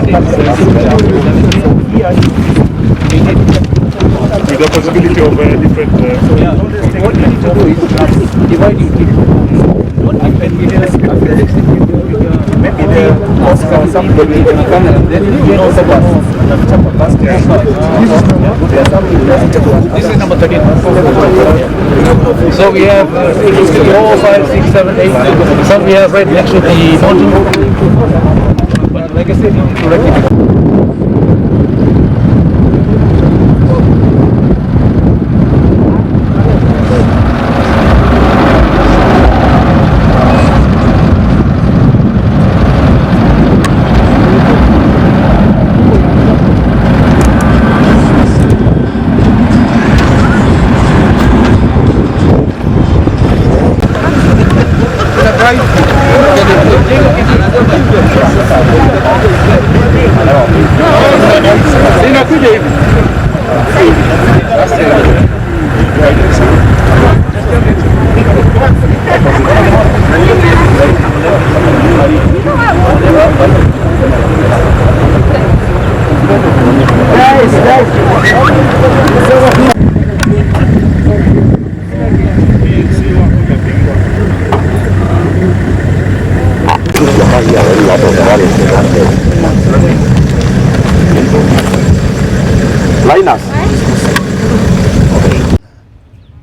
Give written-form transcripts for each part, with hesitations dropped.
With the possibility of different. What you need to do is divide it. Maybe the Oscar or somebody is going to come and then you know the This is number 13. So we have 4, 5, 6, 7, 8. Some we have right next to the mountain. But like I said, you need to rectify.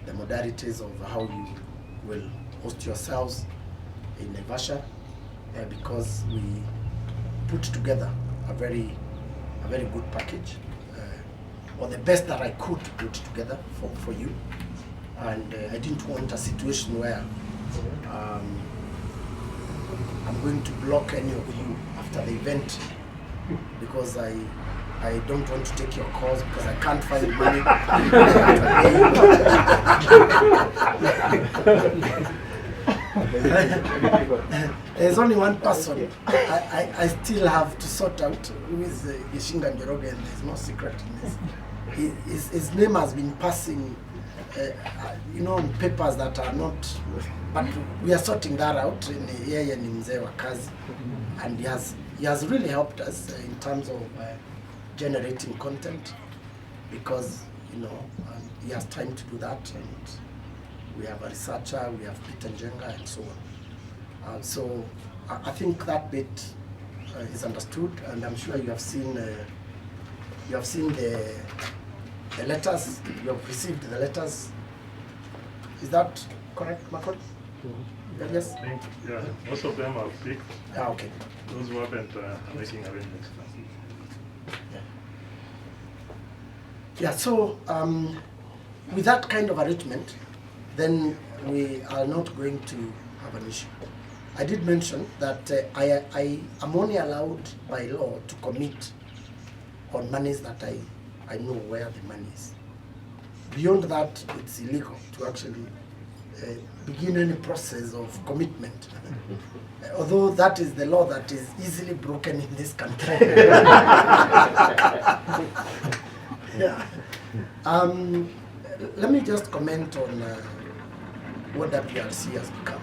The modalities of how you will host yourselves in Naivasha, because we put together a very good package, or the best that I could put together for you, and I didn't want a situation where I'm going to block any of you after the event, because I don't want to take your calls because I can't find money. There's only one person I still have to sort out, who is Gishinga Njoroge, and there's no secret in this. His name has been passing, on papers that are not, but we are sorting that out. Yeye ni mzee wa kazi, and he has really helped us in terms of generating content, because he has time to do that, and we have a researcher, we have Peter Njenga, and so on. So I think that bit is understood, and I'm sure you have seen the letters. You have received the letters. Is that correct, Macron? Yes. Yeah, most of them are picked. Okay. Those who haven't are making arrangements. Yeah, so with that kind of arrangement, then we are not going to have an issue. I did mention that I am only allowed by law to commit on monies that I know where the money is. Beyond that, it's illegal to actually begin any process of commitment. Although that is the law that is easily broken in this country. Yeah. Let me just comment on what WRC has become.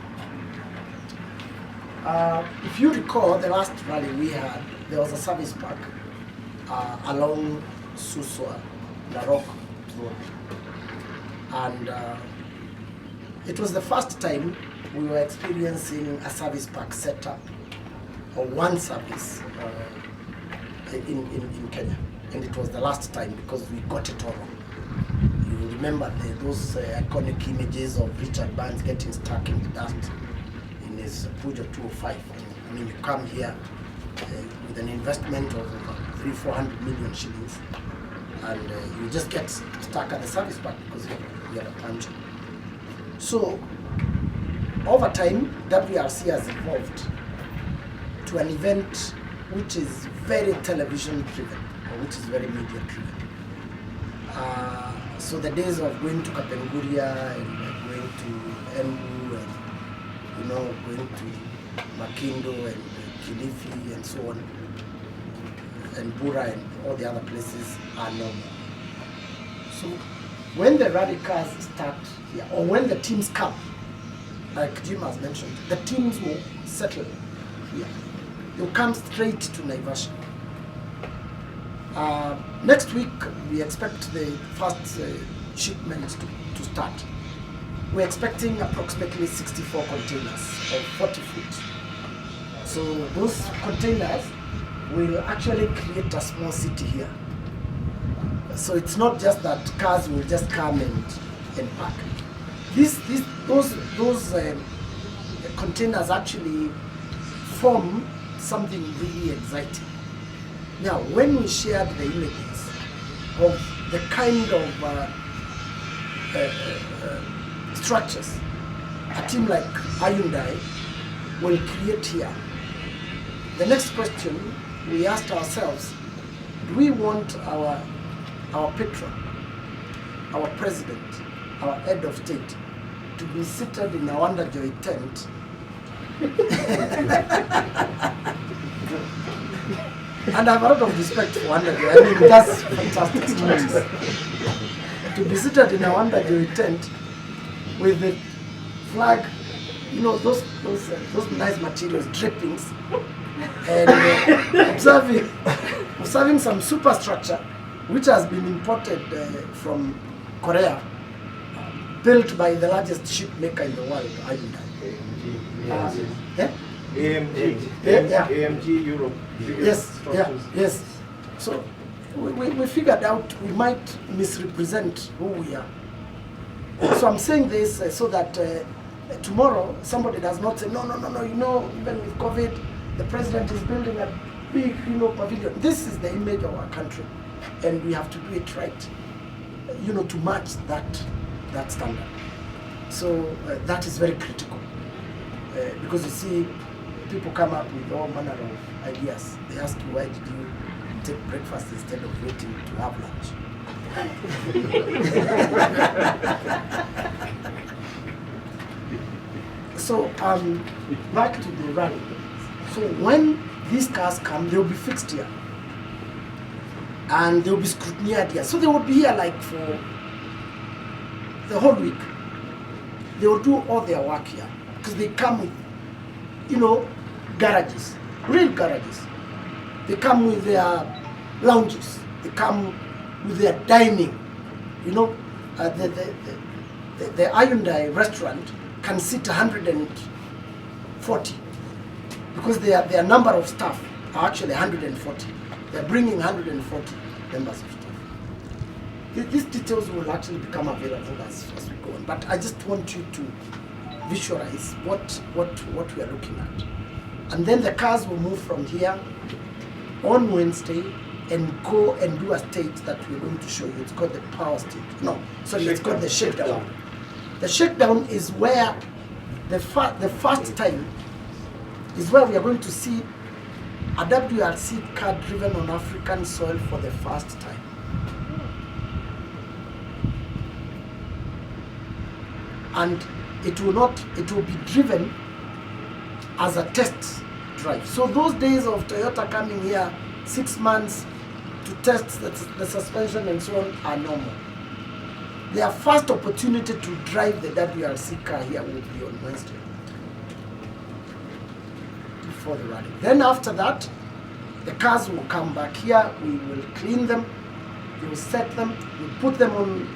If you recall, the last rally we had, there was a service park along Suswa, Narok Road. And it was the first time we were experiencing a service park setup, or one service in Kenya. And it was the last time, because we got it all wrong. You remember those iconic images of Richard Burns getting stuck in the dust in his Pujo 205. I mean, you come here with an investment of 300-400 million shillings, and you just get stuck at the service park because you had a punch. So, over time, WRC has evolved to an event which is very television driven, or which is very media driven. So the days of going to Kapenguria and going to Embu and going to Makindo and Kilifi and so on, and Bura and all the other places are normal. So when the radicals start here, or when the teams come, like Jim has mentioned, the teams will settle here. They'll come straight to Naivasha. Next week, we expect the first shipments to start. We're expecting approximately 64 containers of 40 feet. So those containers will actually create a small city here. So it's not just that cars will just come and park. Those containers actually form something really exciting. Now, when we shared the images of the kind of structures a team like Hyundai will create here, the next question we asked ourselves, do we want our patron, our president, our head of state to be seated in a Wonder Joy tent and I have a lot of respect for Wonder Joy. I mean, that's fantastic structures. To be seated in a Wonder Joy tent with the flag, you know, those nice materials, drippings, and observing some superstructure which has been imported from Korea, built by the largest ship maker in the world, Hyundai. AMG Europe. Yes. So we figured out we might misrepresent who we are. So I'm saying this so that tomorrow somebody does not say, no, you know, even with COVID, the president is building a big, pavilion. This is the image of our country, and we have to do it right, to match that standard. So that is very critical, because you see, people come up with all manner of ideas. They ask you, why did you take breakfast instead of waiting to have lunch? So back to the rally. So when these cars come, they will be fixed here, and they will be scrutinized here. So they will be here like for the whole week. They will do all their work here because they come with, garages, real garages. They come with their lounges. They come with their dining. The Hyundai restaurant can seat 140 because their number of staff are actually 140. They're bringing 140 members of staff. These details will actually become available as we go on. But I just want you to visualize what we are looking at. And then the cars will move from here on Wednesday and go and do a stage that we're going to show you. It's called the power stage. No, sorry, it's called the shakedown. The shakedown is where the first time is where we are going to see a WRC car driven on African soil for the first time. And it will be driven as a test drive. So those days of Toyota coming here 6 months to test the suspension and so on are normal. Their first opportunity to drive the WRC car here will be on Wednesday before the rally. Then after that, the cars will come back here, we will clean them, we will set them, we'll put them on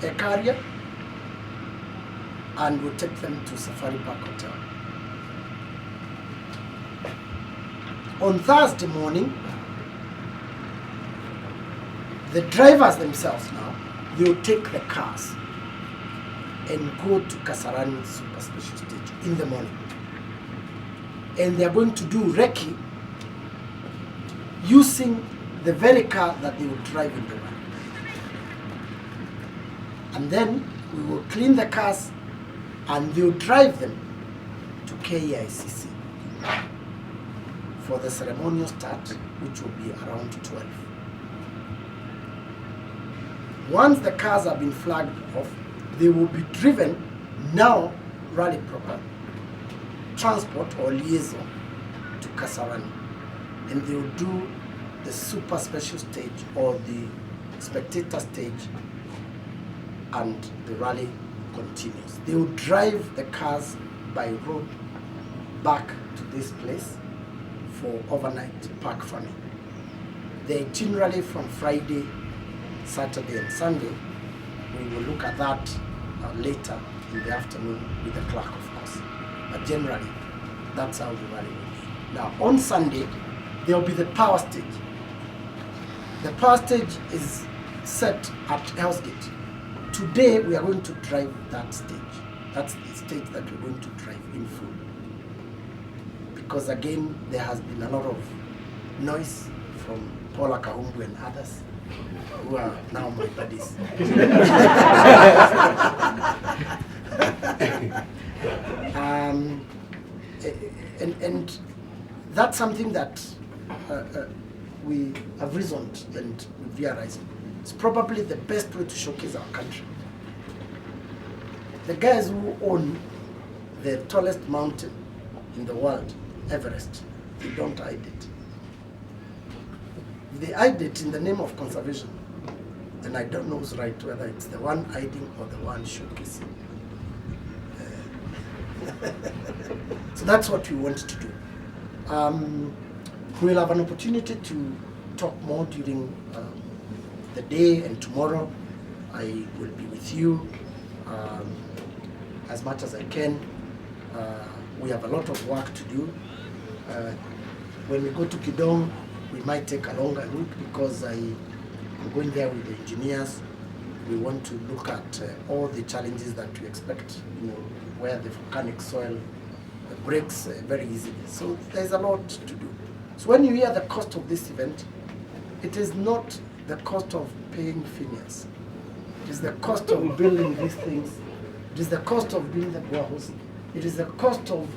a carrier, and we'll take them to Safari Park Hotel. On Thursday morning, the drivers themselves now, they will take the cars and go to Kasarani Super Special Stage in the morning. And they are going to do recce using the very car that they will drive in the rally. And then we will clean the cars and they will drive them to KICC for the ceremonial start, which will be around 12. Once the cars have been flagged off, they will be driven, now rally proper, transport or liaison to Kasarani. And they will do the super special stage or the spectator stage, and the rally continues. They will drive the cars by road back to this place for overnight park farming. the itinerary from Friday, Saturday and Sunday, we will look at that later in the afternoon with the clerk, of course. But generally, that's how the rally will be. Now, on Sunday, there will be the power stage. The power stage is set at Hell's Gate. Today, we are going to drive that stage. That's the stage that we're going to drive in full. Because again, there has been a lot of noise from Paula Kahumbu and others who are now my buddies. And that's something that we have reasoned and we've realized it's probably the best way to showcase our country. The guys who own the tallest mountain in the world, Everest, they don't hide it. They hide it in the name of conservation. And I don't know who's right, whether it's the one hiding or the one showcasing. So that's what we want to do. We'll have an opportunity to talk more during the day, and tomorrow I will be with you as much as I can. We have a lot of work to do. When we go to Kidong, we might take a longer route because I'm going there with the engineers. We want to look at all the challenges that we expect, where the volcanic soil breaks very easily. So there's a lot to do. So when you hear the cost of this event, it is not the cost of paying Phineas. It is the cost of building these things. It is the cost of building the boreholes. It is the cost of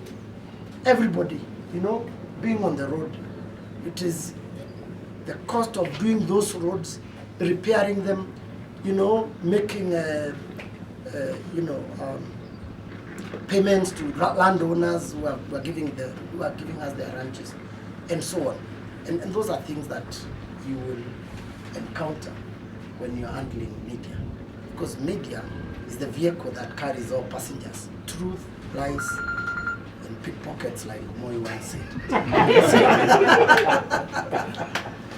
everybody, being on the road. It is the cost of doing those roads, repairing them, making, payments to landowners who are giving us their ranches, and so on. And those are things that you will encounter when you're handling media. Because media is the vehicle that carries all passengers. Truth, lies, and pickpockets, like Moi once said.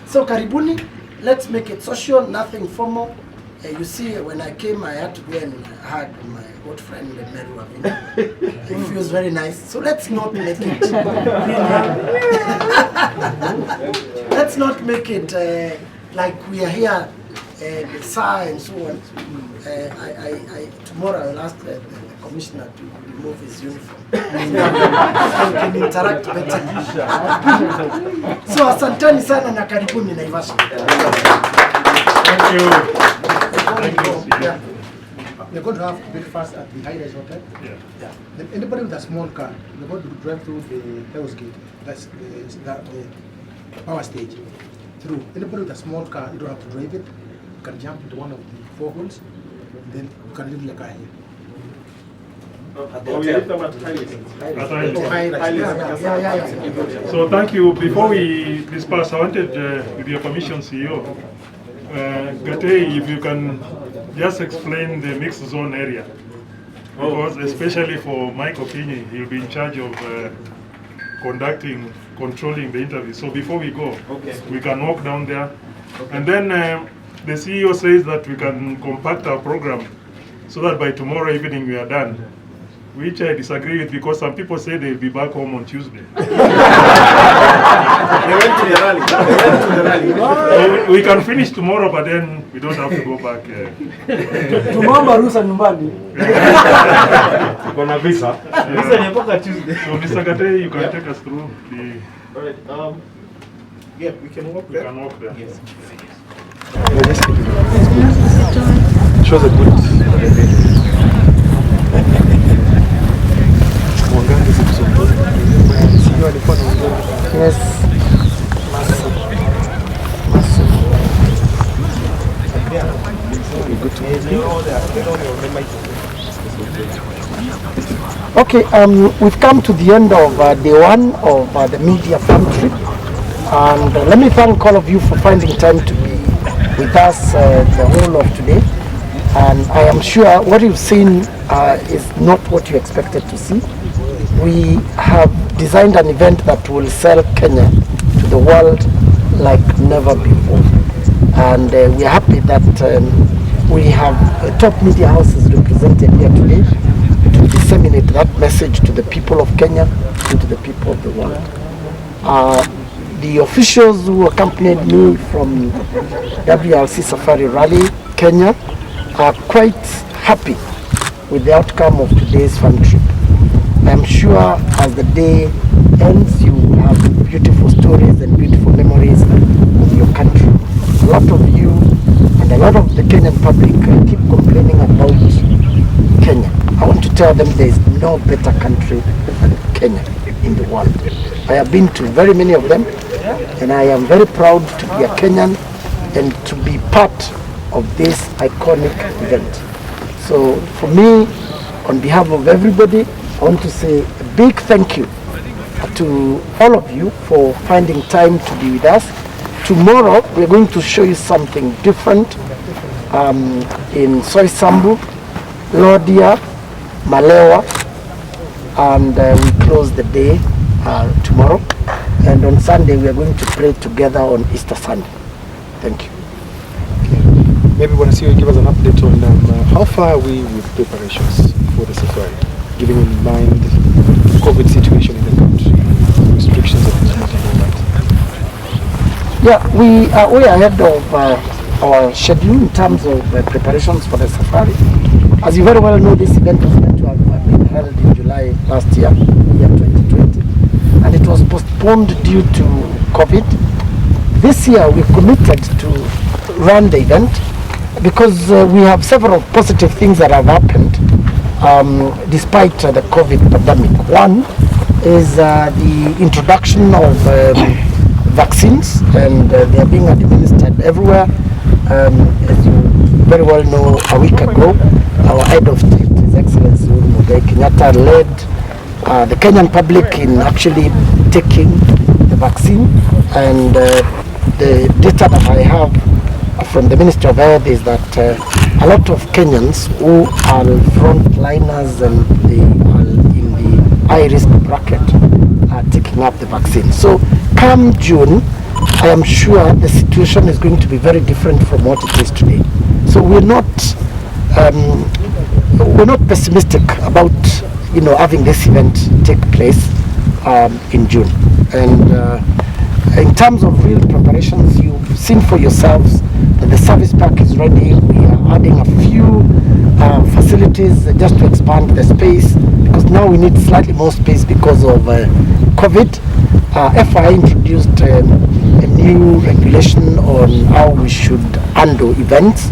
So karibuni, let's make it social, nothing formal. You see, when I came, I had to go and hug my old friend Meru Avina. It feels very nice. So let's not make it. Let's not make it like we are here, Sir and so on. Tomorrow I will ask the commissioner to remove his uniform so we can interact better. So asanteni sana na karibuni Naivasha. Thank you. Yeah. We're going to have breakfast at the High-Rise Hotel. Yeah. Then anybody with a small car, we're going to drive through the Hell's Gate. That's the power stage. Through. Anybody with a small car, you don't have to drive it. You can jump into one of the 4 holes, then you can leave the car here. So thank you. Before we disperse, I wanted, with your permission, CEO, Gate, if you can just explain the mixed zone area. Because especially for Mike Opini, he'll be in charge of controlling the interview. So before we go, we can walk down there. And then the CEO says that we can compact our program so that by tomorrow evening we are done. Which I disagree with, because some people say they'll be back home on Tuesday. They went to the rally. So we can finish tomorrow, but then we don't have to go back. Tomorrow ruhusa nyumbani. Kuna visa. Visa ni mpaka Tuesday. So Mr. Gate, you can take us through the... Alright, yeah, we can walk there. We can walk there. Yes. Shows a good. Yes. Okay, we've come to the end of day 1 of the media farm trip, and let me thank all of you for finding time to be with us the whole of today. And I am sure what you've seen is not what you expected to see. We have designed an event that will sell Kenya to the world like never before. And we are happy that we have top media houses represented here today to disseminate that message to the people of Kenya and to the people of the world. The officials who accompanied me from WRC Safari Rally Kenya are quite happy with the outcome of today's fun trip. I'm sure as the day ends, you will have beautiful stories and beautiful memories of your country. A lot of you and a lot of the Kenyan public keep complaining about Kenya. I want to tell them there is no better country than Kenya in the world. I have been to very many of them, and I am very proud to be a Kenyan and to be part of this iconic event. So for me, on behalf of everybody, I want to say a big thank you to all of you for finding time to be with us. Tomorrow we're going to show you something different in Soisambu, Lodia, Malewa, and we close the day tomorrow. And on Sunday we are going to pray together on Easter Sunday. Thank you. Maybe want to see you give us an update on how far are we with preparations for the safari, giving in mind the COVID situation in the country, restrictions and all that. Yeah, we are way ahead of our schedule in terms of preparations for the safari. As you very well know, this event was meant to have been held in July last year 2020, and it was postponed due to COVID. This year we committed to run the event because we have several positive things that have happened despite the COVID pandemic. One is the introduction of vaccines, and they are being administered everywhere. As you very well know, a week ago, our head of state, His Excellency Uhuru Muigai Kenyatta, led the Kenyan public in actually taking the vaccine, and the data that I have from the Ministry of Health is that a lot of Kenyans who are frontliners and they are in the high-risk bracket are taking up the vaccine. So come June, I am sure the situation is going to be very different from what it is today. So we're not pessimistic about having this event take place in June. And in terms of real preparations, you've seen for yourselves that the service park is ready. We are adding a few facilities just to expand the space, because now we need slightly more space because of COVID. FI introduced a new regulation on how we should handle events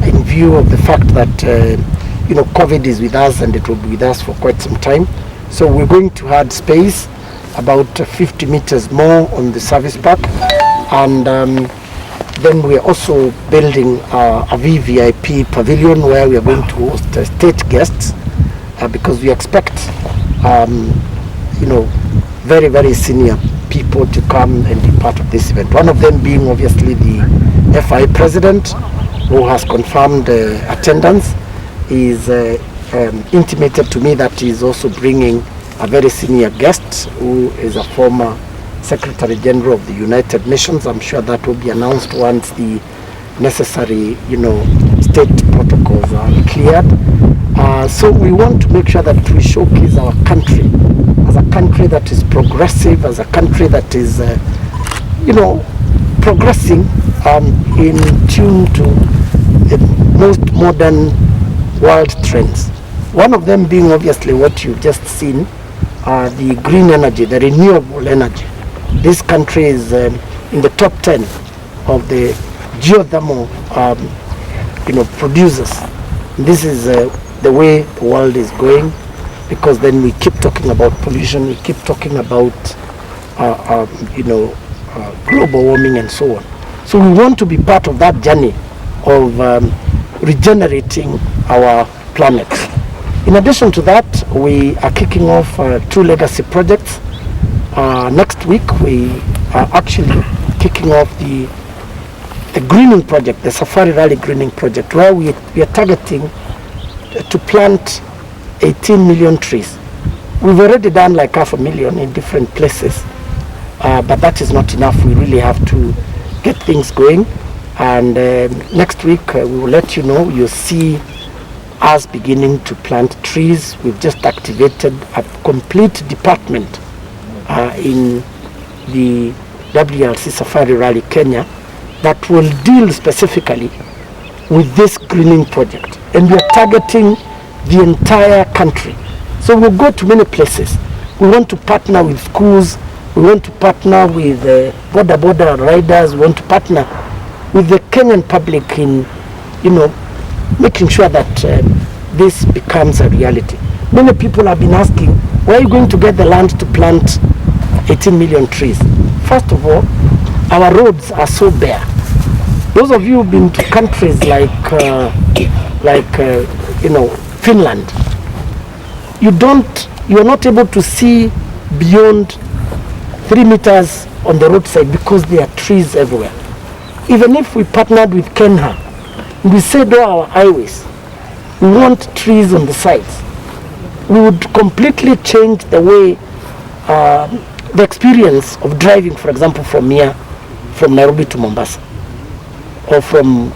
in view of the fact that COVID is with us and it will be with us for quite some time. So we're going to add space, about 50 meters more on the service park, and then we're also building a VVIP pavilion where we are going to host state guests because we expect very, very senior people to come and be part of this event. One of them being obviously the FI president, who has confirmed attendance. Is intimated to me that he is also bringing a very senior guest who is a former Secretary General of the United Nations. I'm sure that will be announced once the necessary, state protocols are cleared. So we want to make sure that we showcase our country as a country that is progressive, as a country that is, progressing in tune to the most modern world trends. One of them being obviously what you've just seen, the green energy, the renewable energy. This country is in the top 10 of the geothermal producers. This is the way the world is going, because then we keep talking about pollution, we keep talking about global warming and so on. So we want to be part of that journey of regenerating our planet. In addition to that, we are kicking off 2 legacy projects. Next week we are actually kicking off the greening project, the Safari Rally greening project, where we are targeting to plant 18 million trees. We've already done like 500,000 in different places. but that is not enough. We really have to get things going. And next week we will let you know. You'll see us beginning to plant trees. We've just activated a complete department in the WRC Safari Rally Kenya that will deal specifically with this greening project. And we are targeting the entire country. So we'll go to many places. We want to partner with schools. We want to partner with border riders. We want to partner with the Kenyan public in, making sure that this becomes a reality. Many people have been asking, where are you going to get the land to plant 18 million trees? First of all, our roads are so bare. Those of you who've been to countries like Finland, you're not able to see beyond 3 meters on the roadside because there are trees everywhere. Even if we partnered with Kenya, we said all our highways, we want trees on the sides. We would completely change the way, the experience of driving, for example, from Nairobi to Mombasa, or from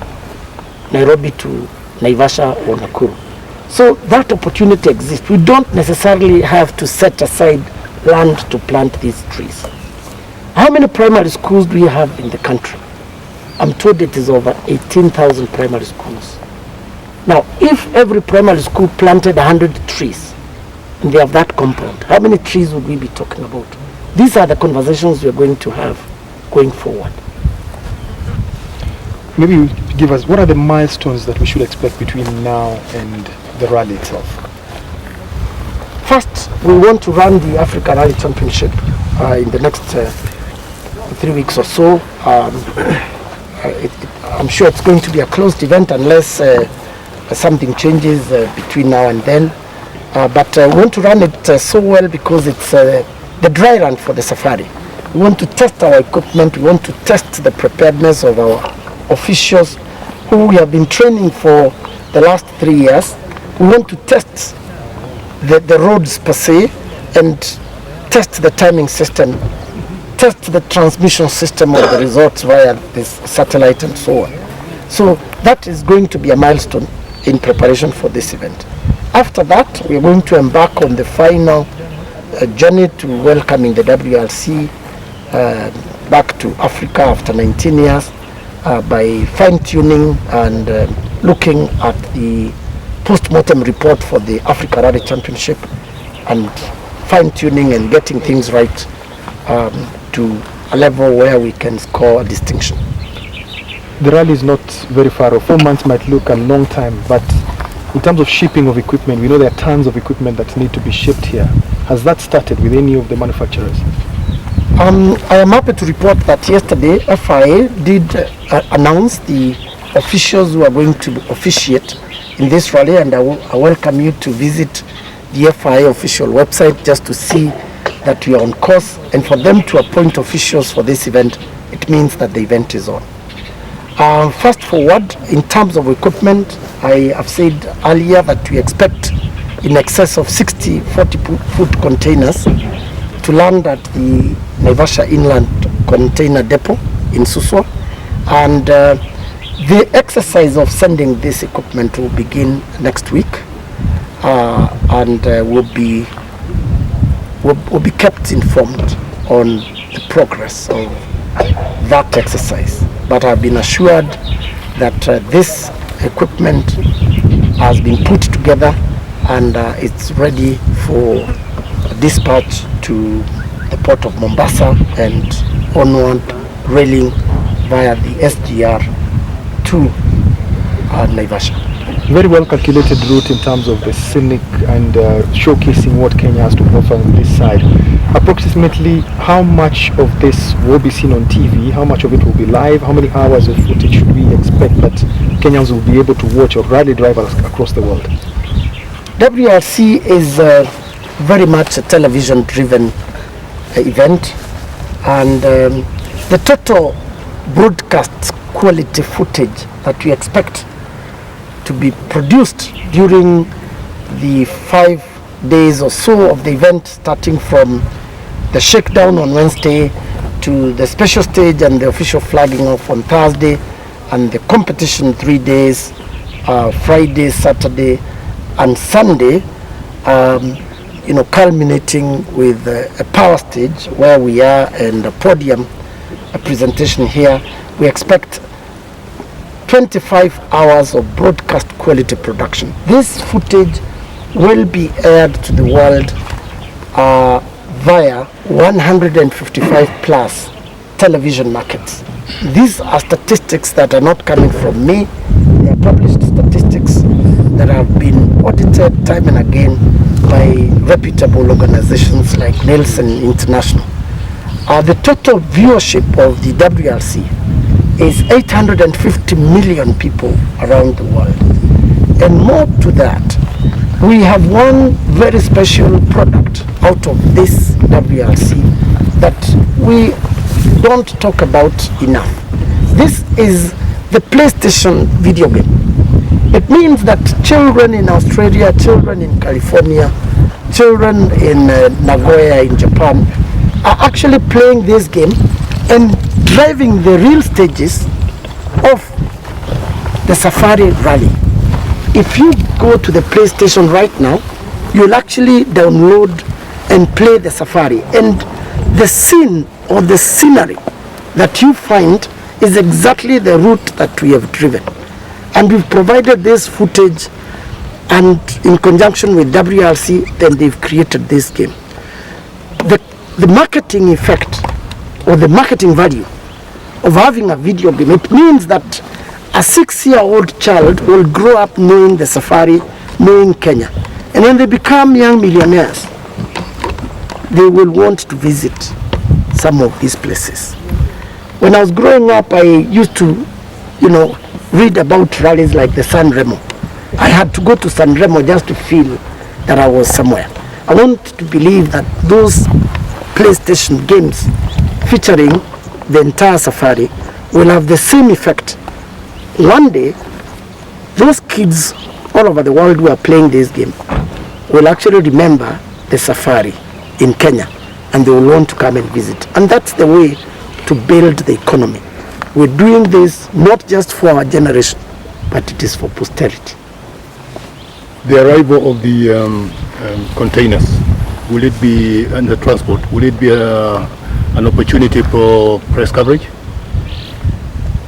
Nairobi to Naivasha or Nakuru. So that opportunity exists. We don't necessarily have to set aside land to plant these trees. How many primary schools do we have in the country? I'm told it is over 18,000 primary schools. Now, if every primary school planted 100 trees, and they have that compound, how many trees would we be talking about? These are the conversations we're going to have going forward. Maybe you give us, what are the milestones that we should expect between now and the rally itself? First, we want to run the Africa Rally Championship in the next 3 weeks or so. I'm sure it's going to be a closed event unless something changes between now and then. But we want to run it so well because it's the dry run for the safari. We want to test our equipment. We want to test the preparedness of our officials who we have been training for the last 3 years. We want to test the roads per se and test the timing system, test the transmission system of the results via this satellite and so on. So that is going to be a milestone in preparation for this event. After that, we are going to embark on the final journey to welcoming the WRC back to Africa after 19 years by fine-tuning and looking at the post-mortem report for the Africa Rally Championship and fine-tuning and getting things right to a level where we can score a distinction. The rally is not very far off. 4 months might look a long time, but in terms of shipping of equipment, we know there are tons of equipment that need to be shipped here. Has that started with any of the manufacturers? I am happy to report that yesterday FIA did announce the officials who are going to officiate in this rally, and I welcome you to visit the FIA official website just to see that we are on course, and for them to appoint officials for this event, it means that the event is on. Fast forward, in terms of equipment, I have said earlier that we expect in excess of 60 40-foot containers to land at the Naivasha Inland Container Depot in Suswa, and the exercise of sending this equipment will begin next week, and will be kept informed on the progress of that exercise. But I've been assured that this equipment has been put together and it's ready for dispatch to the port of Mombasa and onward, railing via the SGR to Naivasha. Very well calculated route in terms of the scenic and showcasing what Kenya has to offer on this side. Approximately how much of this will be seen on TV? How much of it will be live? How many hours of footage should we expect that Kenyans will be able to watch or rally drivers across the world? WRC is very much a television-driven event, and the total broadcast quality footage that we expect to be produced during the 5 days or so of the event, starting from the shakedown on Wednesday, to the special stage and the official flagging off on Thursday, and the competition 3 days, Friday, Saturday, and Sunday, culminating with a power stage where we are and a podium, a presentation here. We expect 25 hours of broadcast quality production. This footage will be aired to the world via 155 plus television markets. These are statistics that are not coming from me. They are published statistics that have been audited time and again by reputable organizations like Nielsen International. The total viewership of the WRC is 850 million people around the world. And more to that, we have one very special product out of this WRC that we don't talk about enough. This is the PlayStation video game. It means that children in Australia, children in California, children in Nagoya in Japan are actually playing this game and driving the real stages of the Safari Rally. If you go to the PlayStation right now, you'll actually download and play the Safari, and the scene or the scenery that you find is exactly the route that we have driven. And we've provided this footage, and in conjunction with WRC, then they've created this game. The marketing effect or the marketing value of having a video game, it means that a 6-year-old child will grow up knowing the Safari, knowing Kenya. And when they become young millionaires, they will want to visit some of these places. When I was growing up, I used to, read about rallies like the San Remo. I had to go to San Remo just to feel that I was somewhere. I want to believe that those PlayStation games featuring the entire Safari will have the same effect. One day, those kids all over the world who are playing this game will actually remember the Safari in Kenya, and they will want to come and visit. And that's the way to build the economy. We're doing this not just for our generation, but it is for posterity. The arrival of the containers, will it be, and the transport, will it be an opportunity for press coverage?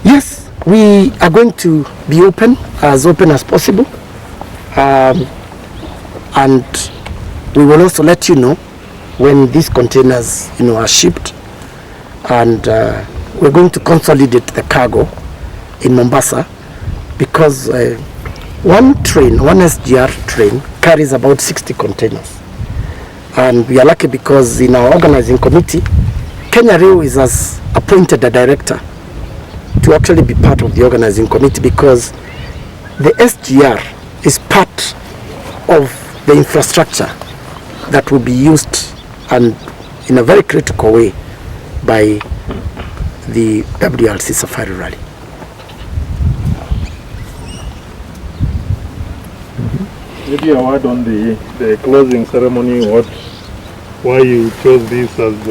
Yes, we are going to be open as possible, and we will also let you know when these containers are shipped, and we're going to consolidate the cargo in Mombasa, because one SGR train carries about 60 containers. And we are lucky because in our organizing committee, Kenya Railways has appointed a director to actually be part of the organizing committee, because the SGR is part of the infrastructure that will be used and in a very critical way by the WRC Safari Rally. Maybe a word on the closing ceremony, why you chose this as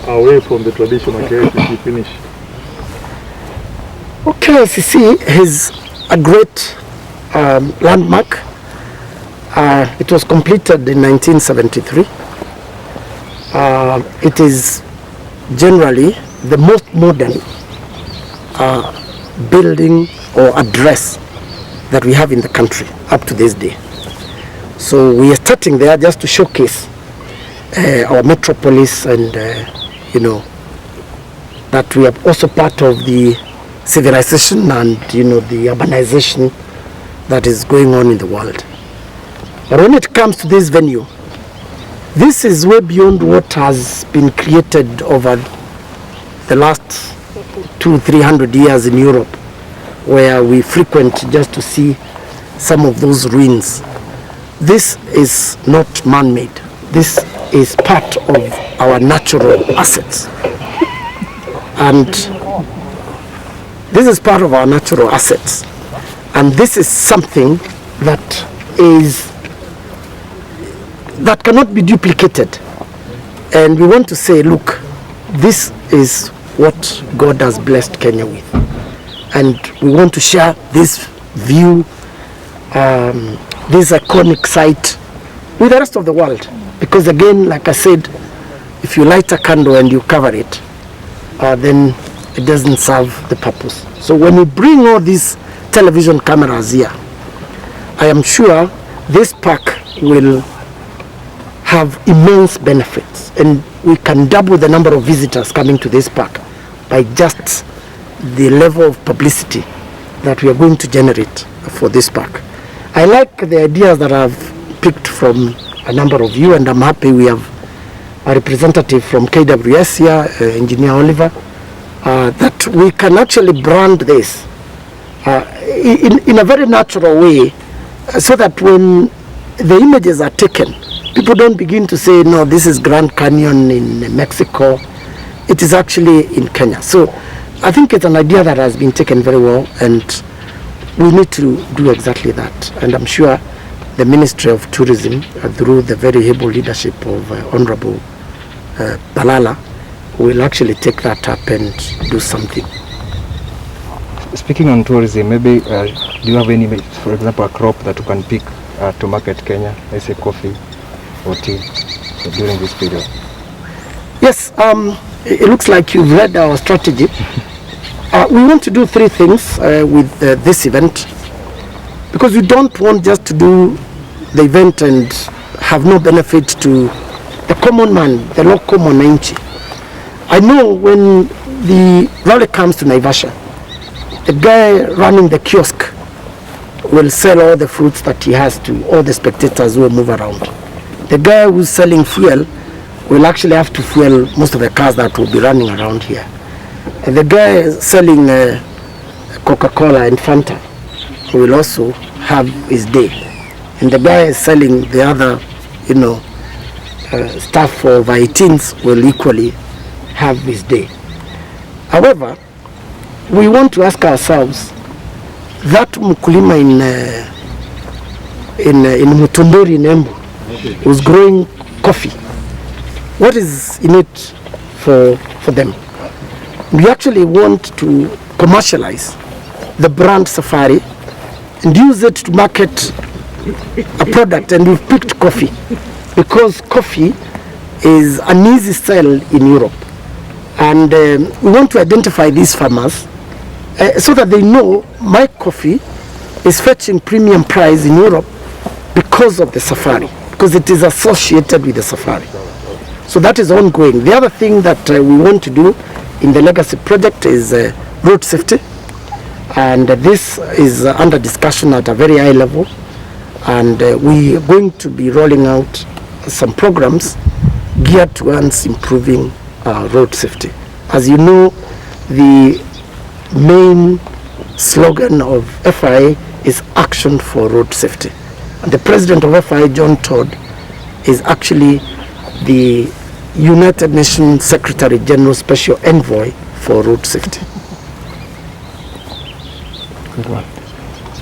away from the traditional KICC finish. KICC is a great landmark. It was completed in 1973. It is generally the most modern building or address that we have in the country up to this day. So we are starting there just to showcase our metropolis, and that we are also part of the civilization and the urbanization that is going on in the world. But when it comes to this venue, this is way beyond what has been created over the last 200-300 years in Europe, where we frequent just to see some of those ruins. This is not man-made. This is part of our natural assets. And this is part of our natural assets. And this is something that cannot be duplicated. And we want to say, look, this is what God has blessed Kenya with. And we want to share this view, this iconic site with the rest of the world. Because again, like I said, if you light a candle and you cover it, then it doesn't serve the purpose. So when we bring all these television cameras here, I am sure this park will have immense benefits, and we can double the number of visitors coming to this park by just the level of publicity that we are going to generate for this park. I like the ideas that I've picked from a number of you, and I'm happy we have a representative from KWS here, Engineer Oliver, that we can actually brand this in a very natural way, so that when the images are taken, people don't begin to say, no, this is Grand Canyon in Mexico. It is actually in Kenya. So I think it's an idea that has been taken very well, and we need to do exactly that. And I'm sure the Ministry of Tourism, through the very able leadership of Honorable Balala, will actually take that up and do something. Speaking on tourism, maybe do you have any, for example, a crop that you can pick to market Kenya, let's say coffee or tea, so during this period? Yes, it looks like you've read our strategy. We want to do three things with this event, because we don't want just to do the event and have no benefit to the common man, the local mwananchi. I know when the rally comes to Naivasha, the guy running the kiosk will sell all the fruits that he has to all the spectators who will move around. The guy who's selling fuel will actually have to fuel most of the cars that will be running around here. And the guy selling Coca-Cola and Fanta will also have his day. And the guy selling the other, stuff for over 18s will equally have his day. However, we want to ask ourselves, that mkulima in Mutundori in Embu who's growing coffee, what is in it for them? We actually want to commercialize the brand Safari and use it to market a product, and we've picked coffee because coffee is an easy sell in Europe, and we want to identify these farmers so that they know my coffee is fetching premium price in Europe because of the safari, because it is associated with the safari. So that is ongoing. The other thing that we want to do in the legacy project is road safety, and this is under discussion at a very high level, and we are going to be rolling out some programs geared towards improving road safety. As you know, the main slogan of FIA is Action for Road Safety. And the president of FIA, John Todd, is actually the United Nations Secretary General Special Envoy for Road Safety. Good one.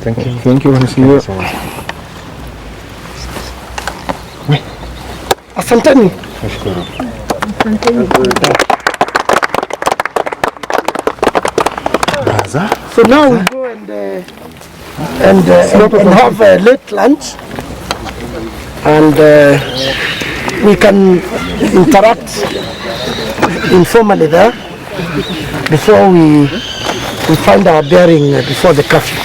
Thank you. Thank you, Mheshimiwa. Asanteni. So now we go and have a late lunch, and we can interact informally there before we find our bearing before the curfew.